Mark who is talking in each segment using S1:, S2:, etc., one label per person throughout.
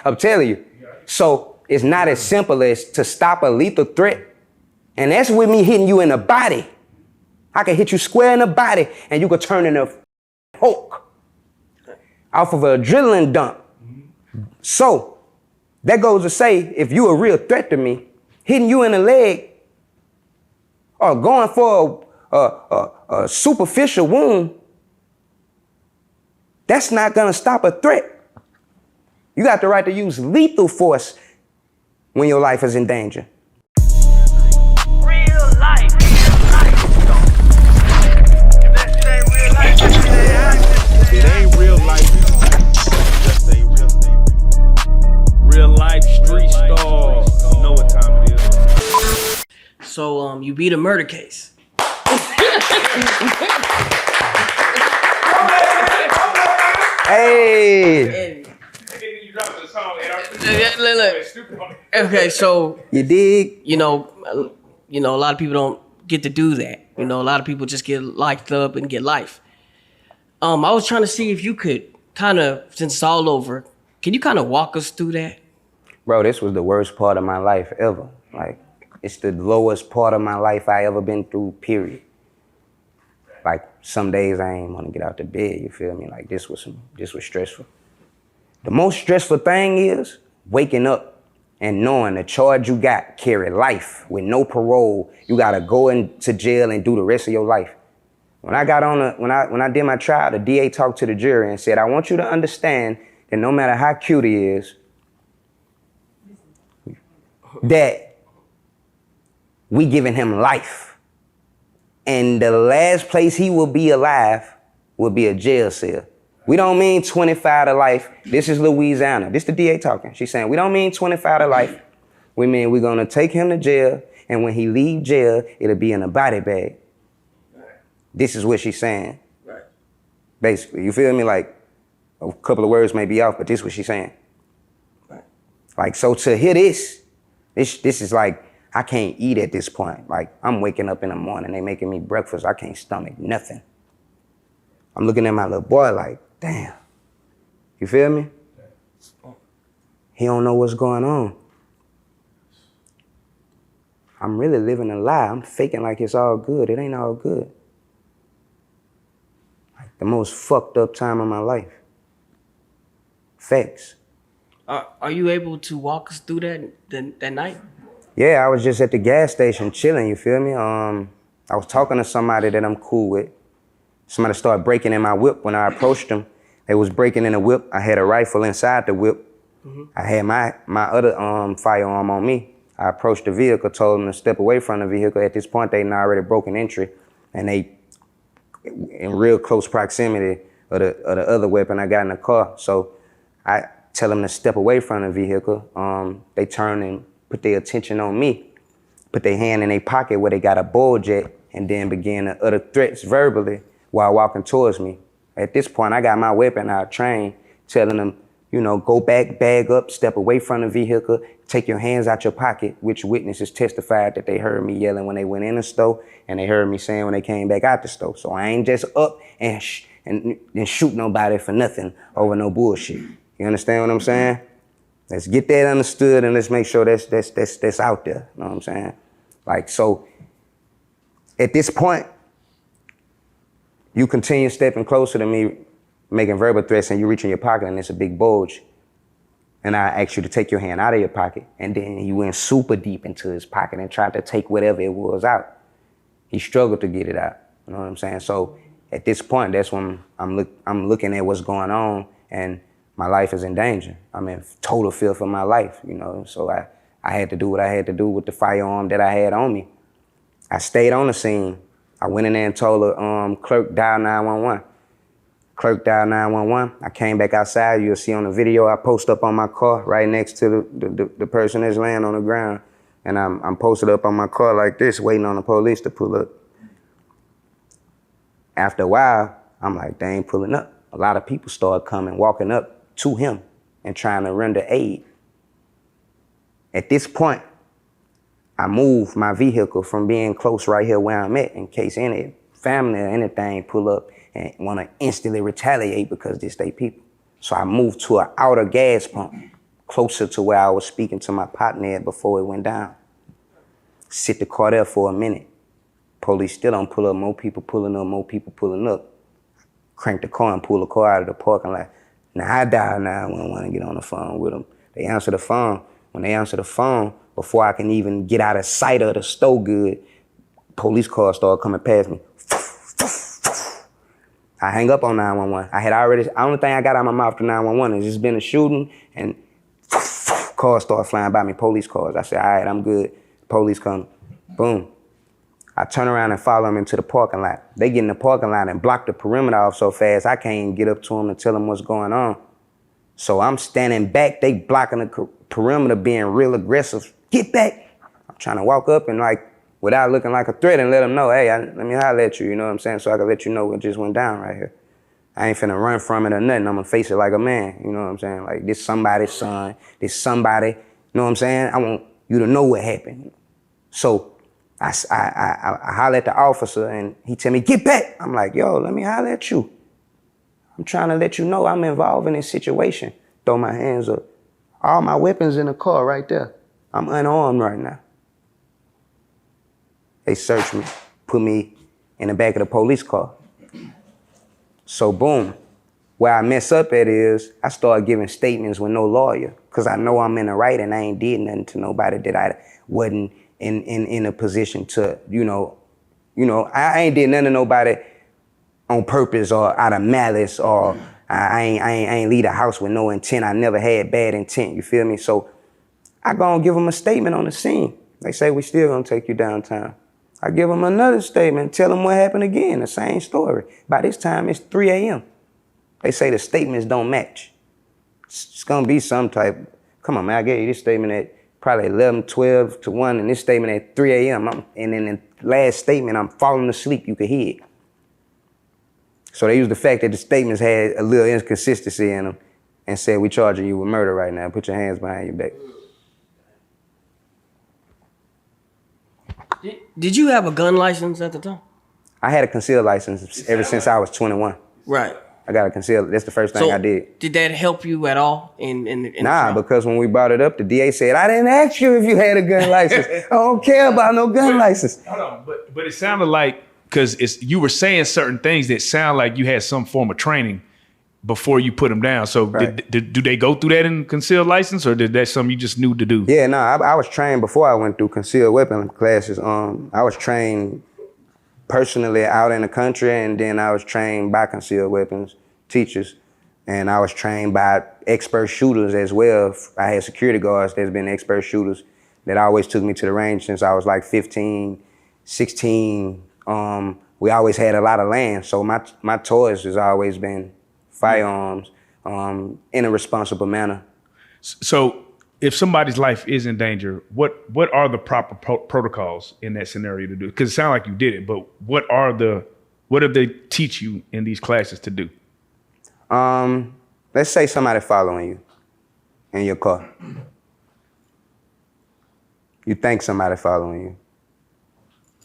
S1: I'm telling you. So it's not as simple as to stop a lethal threat. And that's with me hitting you in the body. I can hit you square in the body and you could turn into Hulk off of an adrenaline dump. So that goes to say, if you a real threat to me, hitting you in the leg or going for a superficial wound, that's not gonna stop a threat. You got the right to use lethal force when your life is in danger.
S2: Real life. If that shit ain't real life,
S3: it ain't real life. Just ain't real. Real life street stars. You know what time it is.
S4: So you beat a murder case.
S1: Hey.
S4: Look. Okay, so
S1: You dig?
S4: you know, a lot of people don't get to do that. You know, a lot of people just get locked up and get life. I was trying to see if you could kind of, since it's all over, can you kind of walk us through that?
S1: Bro, this was the worst part of my life ever. Like, it's the lowest part of my life I ever been through, period. Like, some days I ain't want to get out the bed, you feel me? Like, this was stressful. The most stressful thing is waking up and knowing the charge you got carry life with no parole. You gotta go into jail and do the rest of your life. When I got on when I did my trial, the DA talked to the jury and said, I want you to understand that no matter how cute he is, that we giving him life. And the last place he will be alive will be a jail cell. We don't mean 25 to life. This is Louisiana. This the DA talking. She's saying, we don't mean 25 to life. We mean we're gonna take him to jail, and when he leave jail, it'll be in a body bag. Right. This is what she's saying. Right. Basically, you feel me? Like, a couple of words may be off, but this is what she's saying. Right. Like, so to hear this is like, I can't eat at this point. Like, I'm waking up in the morning, they making me breakfast, I can't stomach nothing. I'm looking at my little boy like, damn, you feel me? He don't know what's going on. I'm really living a lie. I'm faking like it's all good. It ain't all good. Like the most fucked up time of my life. Facts.
S4: Are you able to walk us through that night?
S1: Yeah, I was just at the gas station chilling, you feel me? I was talking to somebody that I'm cool with. Somebody started breaking in my whip when I approached them. They was breaking in the whip. I had a rifle inside the whip. Mm-hmm. I had my other firearm on me. I approached the vehicle, told them to step away from the vehicle. At this point, they'd already broken entry, and they in real close proximity of the other weapon I got in the car. So I tell them to step away from the vehicle. They turn and put their attention on me, put their hand in their pocket where they got a bulge at, and then began to utter threats verbally while walking towards me. At this point, I got my weapon out trained, telling them, you know, go back, bag up, step away from the vehicle, take your hands out your pocket, which witnesses testified that they heard me yelling when they went in the store, and they heard me saying when they came back out the store. So I ain't just up and shoot nobody for nothing over no bullshit. You understand what I'm saying? Let's get that understood, and let's make sure that's out there. You know what I'm saying? Like, so at this point, you continue stepping closer to me, making verbal threats, and you reach in your pocket and it's a big bulge. And I asked you to take your hand out of your pocket, and then you went super deep into his pocket and tried to take whatever it was out. He struggled to get it out. You know what I'm saying? So at this point, that's when I'm looking at what's going on, and my life is in danger. I'm in total fear for my life, you know? So I had to do what I had to do with the firearm that I had on me. I stayed on the scene. I went in there and told the clerk, dial 911. Clerk dialed 911. I came back outside. You'll see on the video, I post up on my car right next to the person that's laying on the ground. And I'm posted up on my car like this, waiting on the police to pull up. After a while, I'm like, they ain't pulling up. A lot of people started coming, walking up to him and trying to render aid. At this point, I moved my vehicle from being close right here where I'm at in case any family or anything pull up and want to instantly retaliate because this they people. So I moved to an outer gas pump, closer to where I was speaking to my partner at before it went down. Sit the car there for a minute. Police still don't pull up, more people pulling up, more people pulling up. Crank the car and pull the car out of the parking lot. Now I dial 911 and get on the phone with them. They answer the phone. When they answer the phone, before I can even get out of sight of the store good, police cars start coming past me. I hang up on 911. The only thing I got out of my mouth to 911 is just been a shooting and cars start flying by me, police cars. I said, all right, I'm good. Police come, boom. I turn around and follow them into the parking lot. They get in the parking lot and block the perimeter off so fast, I can't even get up to them and tell them what's going on. So I'm standing back, they blocking the perimeter, being real aggressive. Get back. I'm trying to walk up and without looking like a threat and let them know, hey, let me holler at you, you know what I'm saying? So I can let you know what just went down right here. I ain't finna run from it or nothing. I'm gonna face it like a man, you know what I'm saying? Like, this somebody's son, this somebody, you know what I'm saying? I want you to know what happened. So I holler at the officer and he tell me, get back. I'm like, yo, let me holler at you. I'm trying to let you know I'm involved in this situation. Throw my hands up. All my weapons in the car right there. I'm unarmed right now. They searched me, put me in the back of the police car. So boom, where I mess up at is I start giving statements with no lawyer because I know I'm in the right and I ain't did nothing to nobody that I wasn't in a position to, I ain't did nothing to nobody on purpose or out of malice or I ain't leave the house with no intent. I never had bad intent, you feel me? So I go and give them a statement on the scene. They say, we still gonna take you downtown. I give them another statement, tell them what happened again, the same story. By this time, it's 3 a.m. They say the statements don't match. It's gonna be some type, come on man, I gave you this statement at probably 11, 12 to 1, and this statement at 3 a.m. And in the last statement, I'm falling asleep, you could hear it. So they used the fact that the statements had a little inconsistency in them and said, we charging you with murder right now, put your hands behind your back.
S4: Did you have a gun license at the time?
S1: I had a concealed license ever since I was 21.
S4: Right.
S1: I got a concealed, that's the first thing I did.
S4: Did that help you at all in
S1: Nah, because when we brought it up, the DA said, I didn't ask you if you had a gun license. I don't care about no gun license.
S3: Hold on, but it sounded like, because you were saying certain things that sound like you had some form of training before you put them down. So right. Do they go through that in concealed license, or did that something you just knew to do?
S1: Yeah, no, I was trained before I went through concealed weapon classes. I was trained personally out in the country, and then I was trained by concealed weapons teachers, and I was trained by expert shooters as well. I had security guards that's been expert shooters that always took me to the range since I was like 15, 16. We always had a lot of land, so my toys has always been firearms in a responsible manner.
S3: So if somebody's life is in danger, what are the proper protocols in that scenario to do? Because it sounds like you did it, but what do they teach you in these classes to do?
S1: Let's say somebody following you in your car. You think somebody following you.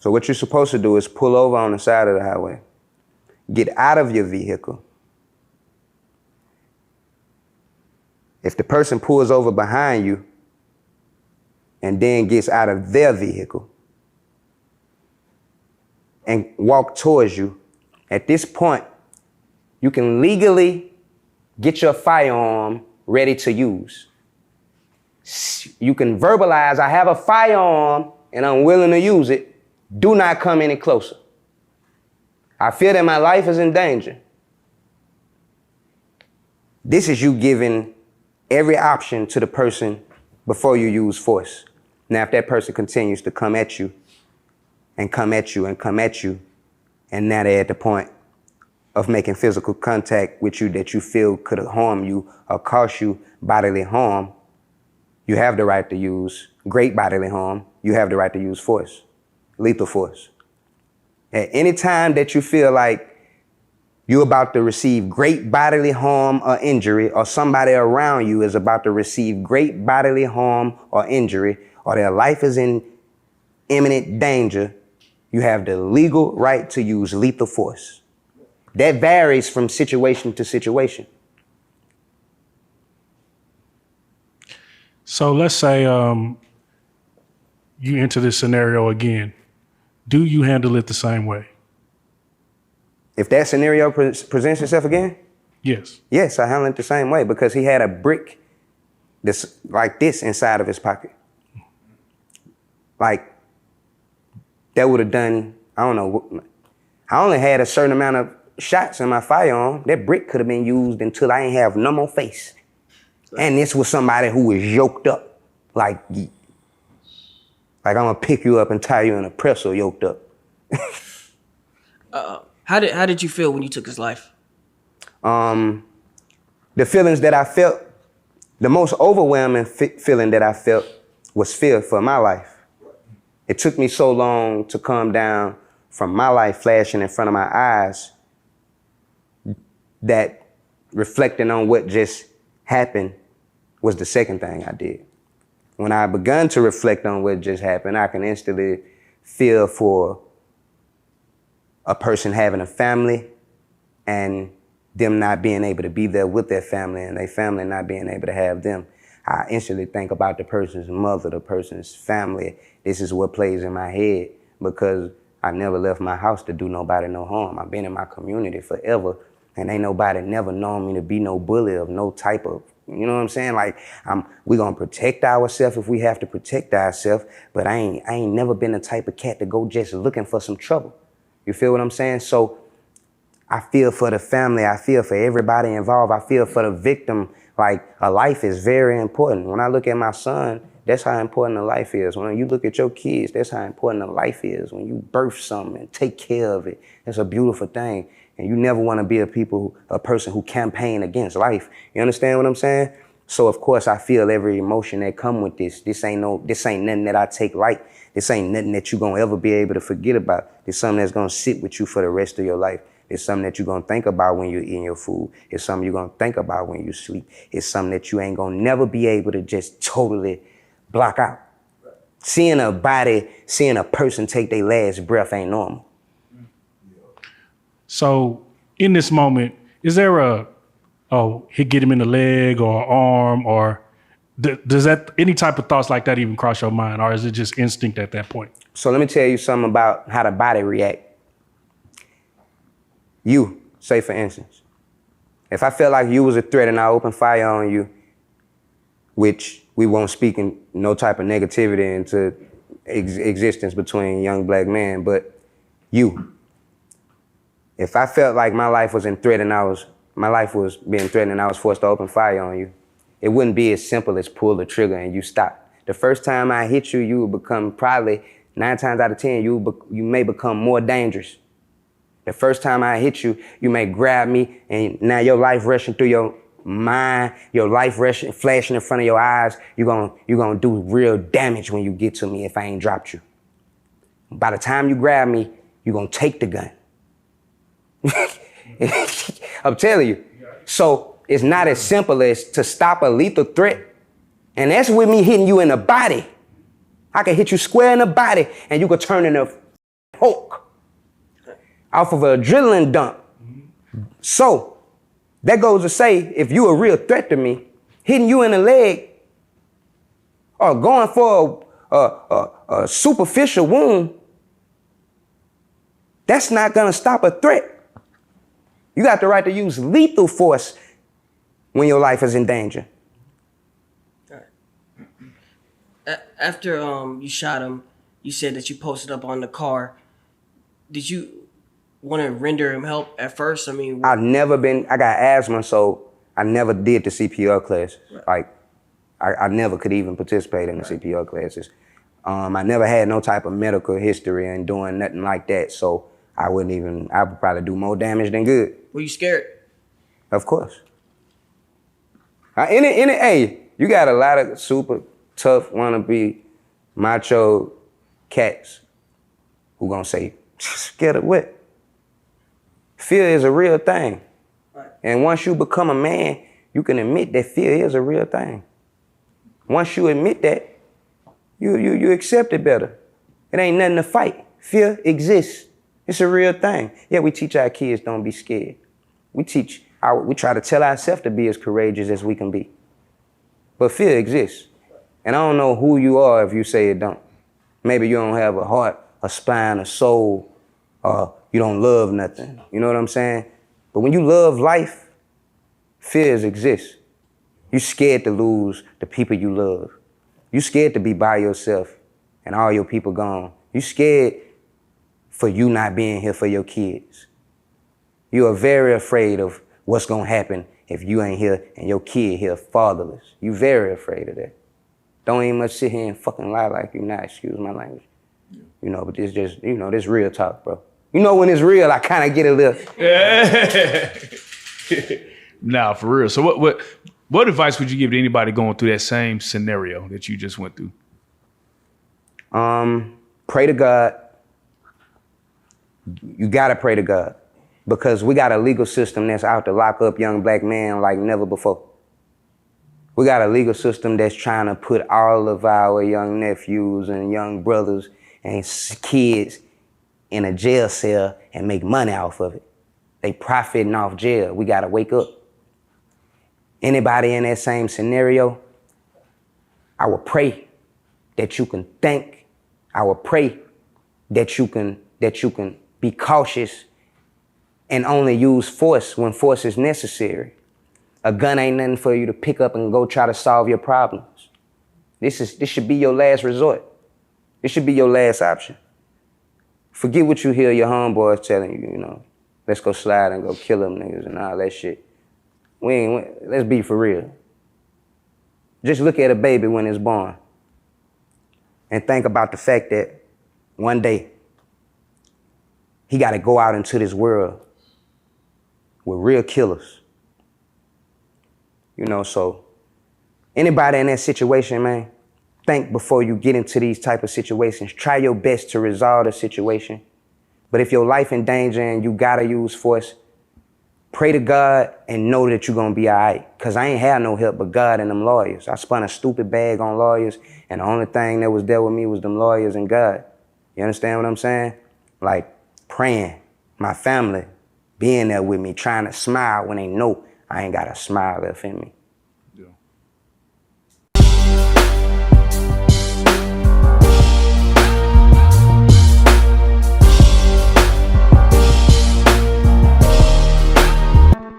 S1: So what you're supposed to do is pull over on the side of the highway, get out of your vehicle. If the person pulls over behind you and then gets out of their vehicle and walk towards you, at this point, you can legally get your firearm ready to use. You can verbalize, I have a firearm and I'm willing to use it. Do not come any closer. I feel that my life is in danger. This is you giving every option to the person before you use force. Now, if that person continues to come at you and come at you and come at you, and now they're at the point of making physical contact with you that you feel could harm you or cause you bodily harm, you have the right to use great bodily harm. You have the right to use force, lethal force. At any time that you feel like you're about to receive great bodily harm or injury, or somebody around you is about to receive great bodily harm or injury, or their life is in imminent danger, you have the legal right to use lethal force. That varies from situation to situation.
S5: So let's say you enter this scenario again. Do you handle it the same way?
S1: If that scenario presents itself again,
S5: Yes.
S1: yes, I handle it the same way because he had a brick like this inside of his pocket. Like, that would have done, I don't know, I only had a certain amount of shots in my firearm. That brick could have been used until I ain't have no more face. And this was somebody who was yoked up. Like I'm gonna pick you up and tie you in a pretzel yoked up.
S4: How did you feel when you took his life?
S1: The feelings that I felt, the most overwhelming feeling that I felt was fear for my life. It took me so long to calm down from my life flashing in front of my eyes that reflecting on what just happened was the second thing I did. When I begun to reflect on what just happened, I can instantly feel for a person having a family and them not being able to be there with their family and their family not being able to have them. I instantly think about the person's mother, the person's family. This is what plays in my head because I never left my house to do nobody no harm. I've been in my community forever and ain't nobody never known me to be no bully of no type of, you know what I'm saying? Like, we gonna protect ourselves if we have to protect ourselves, but I ain't never been the type of cat to go just looking for some trouble. You feel what I'm saying? So I feel for the family. I feel for everybody involved. I feel for the victim. Like, a life is very important. When I look at my son, that's how important a life is. When you look at your kids, that's how important a life is. When you birth something and take care of it, it's a beautiful thing. And you never want to be a person who campaign against life. You understand what I'm saying? So of course I feel every emotion that come with this. This ain't nothing that I take light. This ain't nothing that you're gonna ever be able to forget about. It's something that's gonna sit with you for the rest of your life. It's something that you're gonna think about when you're eating your food. It's something you're gonna think about when you sleep. It's something that you ain't gonna never be able to just totally block out. Seeing a person take their last breath ain't normal.
S5: So in this moment, is there he get him in the leg or arm, or does that any type of thoughts like that even cross your mind, or is it just instinct at that point?
S1: So let me tell you something about how the body react. You, say for instance, if I felt like you was a threat and I opened fire on you, which we won't speak in no type of negativity into existence between young black men, but you. If I felt like my life was in threat and my life was being threatened and I was forced to open fire on you, it wouldn't be as simple as pull the trigger and you stop. The first time I hit you, you would become probably 9 times out of 10, you may become more dangerous. The first time I hit you, you may grab me and now your life rushing through your mind, your life rushing, flashing in front of your eyes. You're gonna do real damage when you get to me if I ain't dropped you. By the time you grab me, you're gonna take the gun. I'm telling you. So it's not as simple as to stop a lethal threat. And that's with me hitting you in the body. I can hit you square in the body and you could turn into Hulk off of an adrenaline dump. So that goes to say, if you a real threat to me, hitting you in the leg or going for a superficial wound, that's not gonna stop a threat. You got the right to use lethal force when your life is in danger.
S4: After you shot him, you said that you posted up on the car. Did you want to render him help at first? I mean,
S1: I got asthma, so I never did the CPR classes. Right. Like, I never could even participate in the CPR classes. I never had no type of medical history and doing nothing like that, so I would probably do more damage than good.
S4: Were you scared?
S1: Of course. Hey, you got a lot of super tough, wannabe, macho cats who gonna say, scared of what? Fear is a real thing. Right. And once you become a man, you can admit that fear is a real thing. Once you admit that, you accept it better. It ain't nothing to fight. Fear exists. It's a real thing. Yeah, we teach our kids don't be scared. We try to tell ourselves to be as courageous as we can be. But fear exists. And I don't know who you are if you say it don't. Maybe you don't have a heart, a spine, a soul, or you don't love nothing. You know what I'm saying? But when you love life, fears exist. You scared to lose the people you love. You scared to be by yourself and all your people gone. You scared for you not being here for your kids. You are very afraid of what's gonna happen if you ain't here and your kid here fatherless. You very afraid of that. Don't even much sit here and fucking lie like you not, excuse my language. You know, but this just, you know, this real talk, bro. You know when it's real, I kind of get a little.
S3: Nah, for real. So what advice would you give to anybody going through that same scenario that you just went through?
S1: Pray to God. You gotta pray to God because we got a legal system that's out to lock up young black men like never before. We got a legal system that's trying to put all of our young nephews and young brothers and kids in a jail cell and make money off of it. They profiting off jail. We gotta wake up. Anybody in that same scenario, I will pray that you can think. I will pray that you can be cautious and only use force when force is necessary. A gun ain't nothing for you to pick up and go try to solve your problems. This should be your last resort. This should be your last option. Forget what you hear your homeboys telling you, you know, let's go slide and go kill them niggas and all that shit. Let's be for real. Just look at a baby when it's born and think about the fact that one day he got to go out into this world with real killers. You know, so anybody in that situation, man, think before you get into these type of situations. Try your best to resolve the situation. But if your life in danger and you gotta use force, pray to God and know that you're gonna be all right. Cause I ain't had no help but God and them lawyers. I spun a stupid bag on lawyers and the only thing that was there with me was them lawyers and God. You understand what I'm saying? Like praying, my family being there with me, trying to smile when they know I ain't got a smile left in me.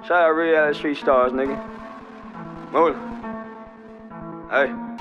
S6: Shout out Reallyfe Street Starz, nigga. Move it. Hey.